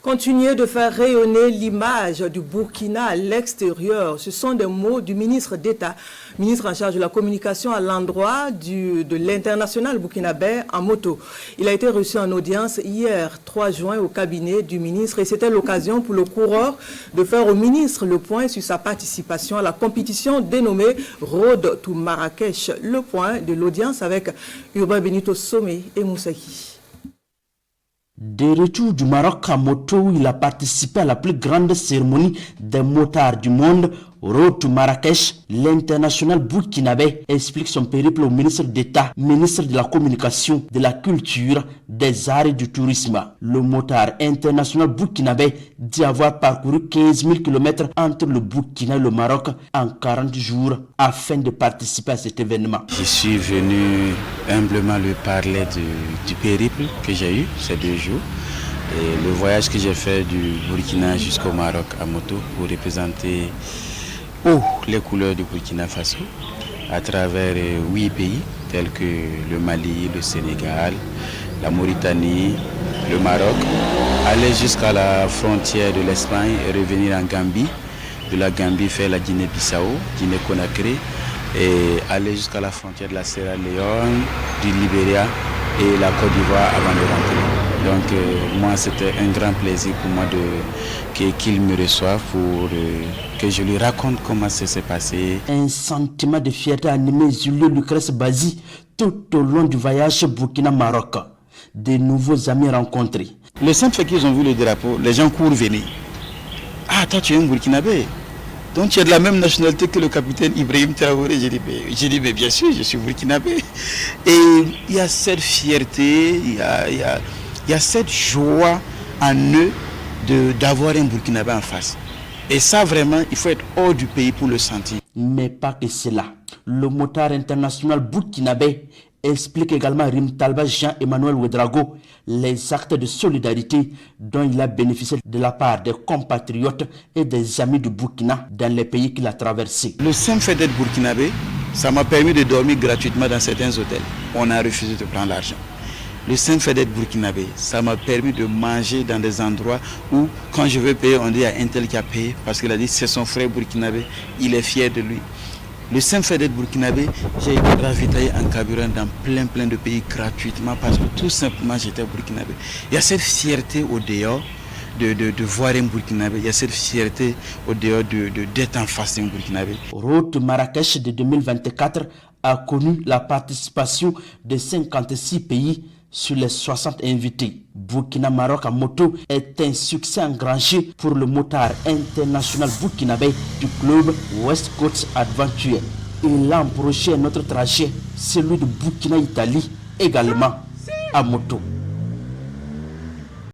Continuer de faire rayonner l'image du Burkina à l'extérieur, ce sont des mots du ministre d'État, ministre en charge de la communication à l'endroit de l'international burkinabé en moto. Il a été reçu en audience hier 3 juin au cabinet du ministre et c'était l'occasion pour le coureur de faire au ministre le point sur sa participation à la compétition dénommée Road to Marrakech. Le point de l'audience avec Urbain Benito Somé et Moussaki. De retour du Maroc à moto, où il a participé à la plus grande cérémonie des motards du monde, Road to Marrakech, l'international burkinabé explique son périple au ministre d'État, ministre de la Communication, de la Culture, des Arts et du Tourisme. Le motard international burkinabé dit avoir parcouru 15 000 km entre le Burkina et le Maroc en 40 jours afin de participer à cet événement. Je suis venu humblement lui parler du périple que j'ai eu ces 2 jours. Et le voyage que j'ai fait du Burkina jusqu'au Maroc à moto pour représenter les couleurs du Burkina Faso à travers 8 pays tels que le Mali, le Sénégal, la Mauritanie, le Maroc, aller jusqu'à la frontière de l'Espagne et revenir en Gambie, de la Gambie faire la Guinée-Bissau, Guinée-Conakry et aller jusqu'à la frontière de la Sierra Leone, du Libéria et la Côte d'Ivoire avant de rentrer. Donc moi c'était un grand plaisir pour moi qu'il me reçoive pour que je lui raconte comment ça s'est passé. Un sentiment de fierté a animé Julio Lucrèce Bazi tout au long du voyage Burkina-Maroc. De nouveaux amis rencontrés. Le simple fait qu'ils ont vu le drapeau, les gens courent venir. Ah, toi tu es un Burkinabé. Donc tu es de la même nationalité que le capitaine Ibrahim Traoré. J'ai dit, mais bien sûr, je suis Burkinabé. Et il y a cette fierté, il y a cette joie en eux d'avoir un Burkinabé en face. Et ça vraiment, il faut être hors du pays pour le sentir. Mais pas que cela. Le motard international burkinabé explique également à Rim Talba Jean-Emmanuel Ouedraogo les actes de solidarité dont il a bénéficié de la part des compatriotes et des amis du Burkina dans les pays qu'il a traversés. Le simple fait d'être burkinabé, ça m'a permis de dormir gratuitement dans certains hôtels. On a refusé de prendre l'argent. Le simple fait d'être burkinabé, ça m'a permis de manger dans des endroits où, quand je veux payer, on dit à un tel qui a payé, parce qu'il a dit c'est son frère burkinabé, il est fier de lui. Le simple fait d'être burkinabé, j'ai été ravitaillé en carburant dans plein de pays gratuitement parce que tout simplement j'étais burkinabé. Il y a cette fierté au dehors de voir un burkinabé, il y a cette fierté au dehors d'être en face d'un burkinabé. Road Marrakech de 2024 a connu la participation de 56 pays sur les 60 invités. Burkina-Maroc en moto est un succès engrangé pour le motard international burkinabé du club West Coast Adventure. Et l'an prochain, notre trajet, celui de Burkina-Italie, également à moto.